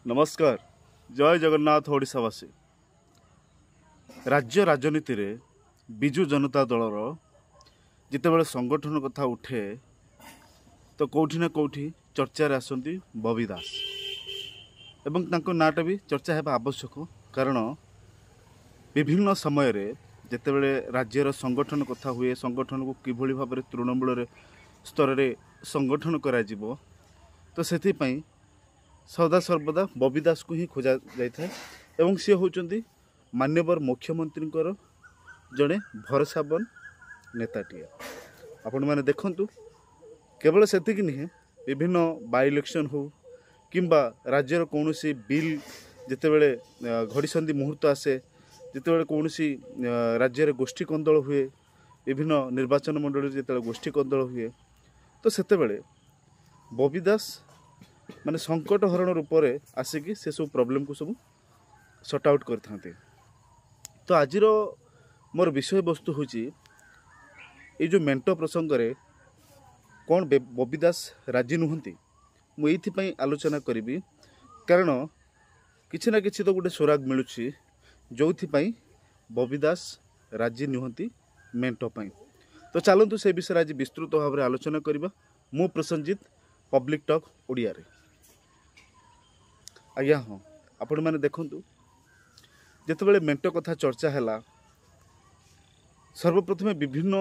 नमस्कार जय जगन्नाथ ओडिशावासी। राज्य राजनीति रे बिजु जनता दलर जितेबाला संगठन कथा उठे तो कौटि ना कौटि चर्चार आसती बबी दास एवं तांको नाटा भी चर्चा हेबा आवश्यक। कारण विभिन्न समय रे जितेबाला राज्यर संगठन कथा हुए संगठन को किभली भाव में तृणमूल स्तर में संगठन करा जिवो तो सेथिपाई सदा सर्वदा बबी दास को ही खोजा जाए एवं सी होचंदी माननीय मुख्यमंत्री जड़े भरसावन नेताटिए। आपण मैंने देखंतु केवल सेतिक नहीं विभिन्न बाय इलेक्शन हो किंबा राज्यर कौन सी बिल जितेबले घड़ीसंधि मुहूर्त आसे जितेबले कौन सी राज्य गोष्ठी कंदल हुए विभिन्न निर्वाचन मंडल जिते गोष्ठी कंदल हुए तो सेतेबले बबी दास माने संकट हरण रूप में आसिकी से सब प्रॉब्लम को सब सॉर्ट आउट करते। तो आज मोर विषय वस्तु हूँ ये जो मेंटो प्रसंग रे कौन बबी दास राजी नुहंती मुझे आलोचना करी कारण किसी ना किसी तो गोटे स्वराग मिलूँ जो बबी दास राजी नुहंती मेंटो पाई। तो चलतु से विषय आज विस्तृत भाव में आलोचना करवा। मु प्रसन्नजित पब्लिक टॉक ओडिया रे। आज्ञा हाँ आपण मैंने देखु जितेबाला मेंटो कथा चर्चा है सर्वप्रथम विभिन्न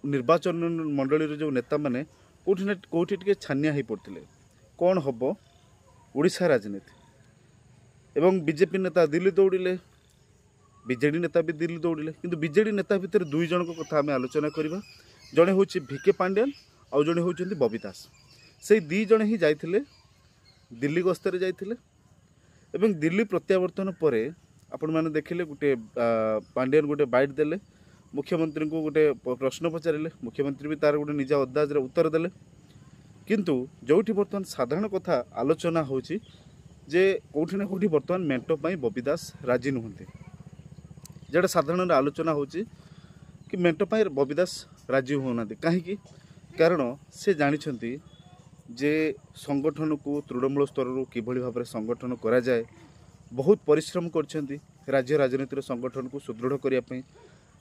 निर्वाचन मंडली जो नेता माने कौटि ना कौटि टिके छानिया हो पड़ते कौन हम ओडिशा राजनीति एवं बीजेपी नेता दिल्ली दौड़िले बीजेडी नेता भी दिल्ली दौड़िले किंतु बीजेडी नेता भितर दुई जन कथा आम आलोचना करवा। जड़े हूँ भिके पांड्यान आउ जड़े होती बबी दास से दी जड़े ही जाइथिले दिल्ली गस्तर जाइथिले एवं दिल्ली प्रत्यावर्तन पर आपण मैंने देखिले गोटे पांड्यान गोटे बाइट देले मुख्यमंत्री को गोटे प्रश्न पचारे मुख्यमंत्री भी तार गोटे निजा अंदाज उत्तर देले किंतु जोठी बर्तमान साधारण कथा आलोचना होची जे कोठी ना कोठी बर्तमान मेंटो पाई बबी दास राजी नुहंती जेटा साधारण आलोचना होची कि मेंटो पाई बबी दास राजी होना कहीं कारण से जानिछंती जे संगठन को तृणमूल स्तर किभली भाव में संगठन करा जाए बहुत परिश्रम करछंती राज्य राजनीतिर संगठन को सुदृढ़ करने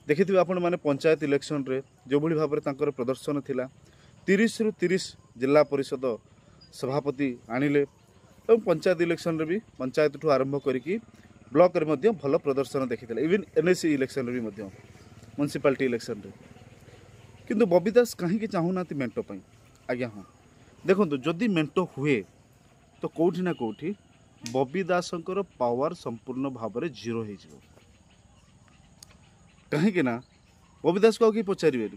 देखिथिबे आपण माने पंचायत इलेक्शन रे जो भली भाव में तांकर प्रदर्शन थिला 30 रु 30 जिला परिषद सभापति आनिले और पंचायत इलेक्शन रे भी पंचायत ठू आरंभ करिकी ब्लॉक रे मध्य भल प्रदर्शन देखिथिले इवन एनएससी इलेक्शन रे भी मध्य म्युनिसिपालिटी इलेक्शन रे किंतु बबी दास कहीं चाहूना मेंटो पाई। आज्ञा हाँ देखो जदि मेंटो हुए तो कौटि ना कौटि बबी दासंकर पावर संपूर्ण भाव में जीरो हो कहीं बबी दास को कि पचारे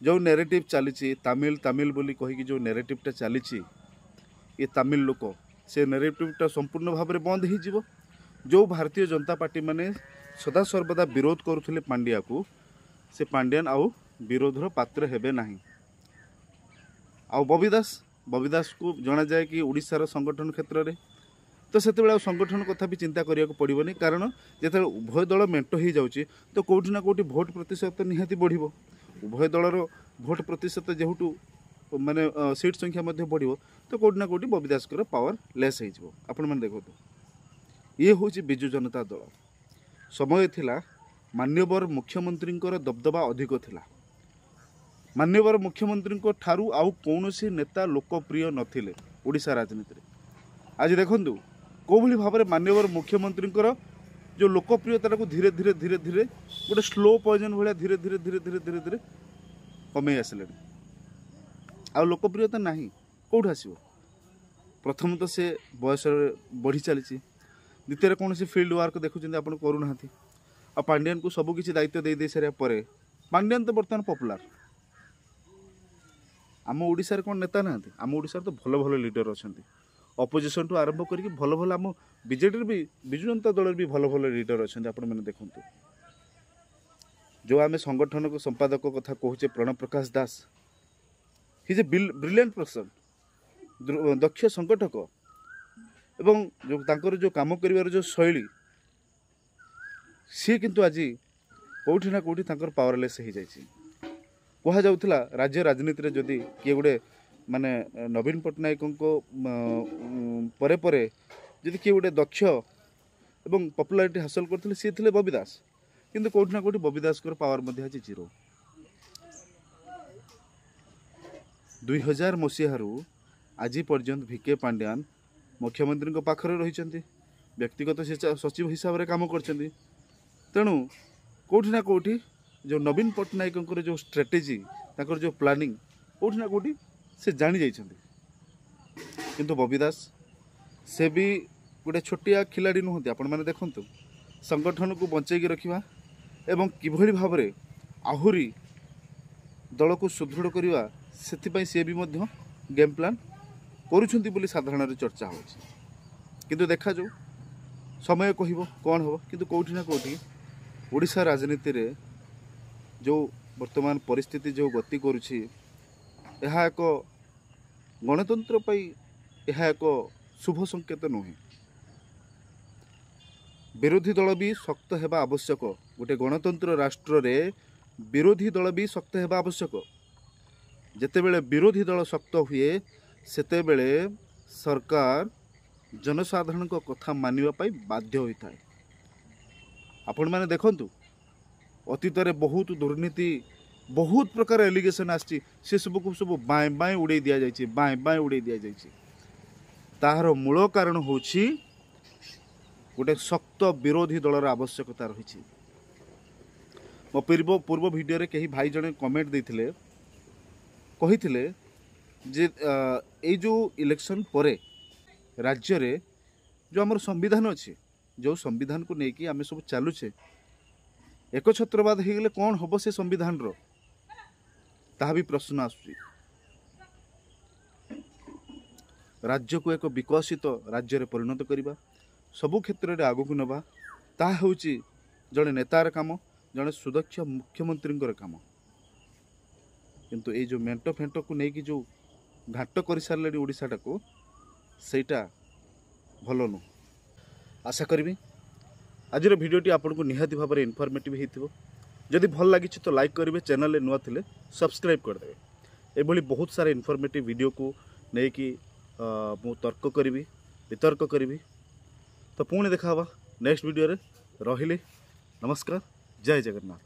जो नेरेटिव चली तमिल तमिल बोली कहीकि जो नेरेटिवटा चली ये तमिल लोक से नेरेटिवटा संपूर्ण भाव में बंद हो जो भारतीय जनता पार्टी माने सदा सर्वदा विरोध करुले पांड्या को से पांड्यान आउ विरोधर पात्र हेबे नहीं। आउ बबी दास को जना जाए कि ओडिशार संगठन क्षेत्र में तो से संगठन कथा भी चिंता करिया को पड़ोनी कारण जिते उभय दल मेंटो हो जाऊँगी तो कौटि ना कौटि भोट प्रतिशत निहाती बढ़िबो उभय दलर भोट प्रतिशत जेहेतु माने सीट संख्या मध्य बढ़िबो तो कौटि ना कौटि बबी दास पावर लेस हो आपण मैंने देखो ये हूँ बिजु जनता दल समय थिला माननीय मुख्यमंत्री दबदबा अधिक थिला माननीय मुख्यमंत्री को ठारू आउ कौन सी नेता लोकप्रिय नथिले ओडिशा राजनीति रे। आज देखंतु कोभली भाव में माननीय मुख्यमंत्री जो लोकप्रियता को धीरे धीरे धीरे धीरे गोटे स्लो पॉइजन भाया धीरे धीरे धीरे धीरे धीरे धीरे कमे आसिले आ लोकप्रियता नहीं कौट आसो। प्रथम तो से बयस बढ़ी चली द्वितीय कौन सी फील्ड वर्क देखुं आप करूना आ पांड्यान को सबकि दायित्व दे सारा पर पांड्यान तो बर्तमान पपुलार आम ओडिशार कौन नेता ना आम ओडिशार तो भल भल लीडर अच्छा अपोजिशन ठू आरंभ करके भल भल आम बीजेडी भी बिजु जनता दल भी भल भल लीडर अच्छा आपण मैंने देखु जो आम संगठन को संपादक कथा कहूचे Pranav Prakash Das he is a brilliant person दक्ष संगठक एवं जो तांकर जो काम करिवार जो शैली सी किंतु आज कौटि ना कौटि तांकर पावरलेस हो जाइए कह जाऊला राज्य राजनीति रे जदि किए गोटे माने नवीन पट्टनायक परे परे जदि किए गोटे दक्ष एवं पपुलारिटी हासिल करते सी थे बबी दास किंतु कोठी ना कोठी बबी दास पावर आज जीरो 2000 मसीहारू आज पर्यंत भिके पांड्यान मुख्यमंत्री पाखरे रही व्यक्तिगत सचिव हिसाब से काम कर तेणु कोठी ना कोठी जो नवीन पट्टनायक जो स्ट्रेटेजी जो प्लानिंग कोठी ना कोठी से जानी जाइछन्ति किंतु बबी दास से भी गोटे छोटिया खिलाड़ी नुहति आपण माने देखंतु संगठन को बंचैकी रखिबा एवं किभली भाव में आहुरी दल को सुदृढ़ करवा से सी भी मध्य गेम प्लान करुछन्ति बोली साधारण चर्चा हो किंतु देखा जो समय कहब कौन हम किंतु कोठी ना कोठी ओडिशा राजनीति रे जो वर्तमान परिस्थिति जो गति करुछि यह एक गणतंत्र पाई यह एक शुभ संकेत नुहे विरोधी दल भी शक्त हेबा आवश्यक गोटे गणतंत्र राष्ट्र रे विरोधी दल भी शक्त हेबा आवश्यक जेतेबेले विरोधी दल शक्त हुए सेतेबेले सरकार जनसाधारण को कथा मानिबा पाई बाध्य होता है आपण माने देखंतु अतीत रे बहुत दुर्नीति बहुत प्रकार एलिगेशन आछि से सब को सब बाएं बाएं उड़े दिया जाइछि बाएं बाएं उड़े दिया जाइछि ताहार मूल कारण होछि गोटे शक्त विरोधी दलर आवश्यकता रही मो पूर्व वीडियो रे कही भाई जने कमेंट देथिले कहिथिले जे ए जो इलेक्शन परे राज्य रे जो हमर संविधान अछि जो संविधान को लेकिन आम सब चलुचे एक छत्रवाद हो गले कौन हम से संविधान रो ताहा भी प्रश्न आसुची राज्य को एक विकसित राज्य रे परिणत करवा सबु क्षेत्र में आगक नवा ताहा होची जड़े नेतार काम जड़े सुदक्ष मुख्यमंत्री काम किंतु ये जो मेंटो फेंटो को लेकिन जो घाट कर सारे ओडिशाटा को सेटा भल नु आशा करी आज भिडियोटी आपको निहाती भाव में इनफॉर्मेटिव होइथिबो जदि भल लगी तो लाइक करेंगे चैनल नुआ थिले सब्सक्राइब करदे एभली बहुत सारा इनफॉर्मेटिव वीडियो को लेकिन मु तर्क करी वितर्क करी तो पुणी देखा नेक्स्ट वीडियो रे रहिले नमस्कार जय जगन्नाथ।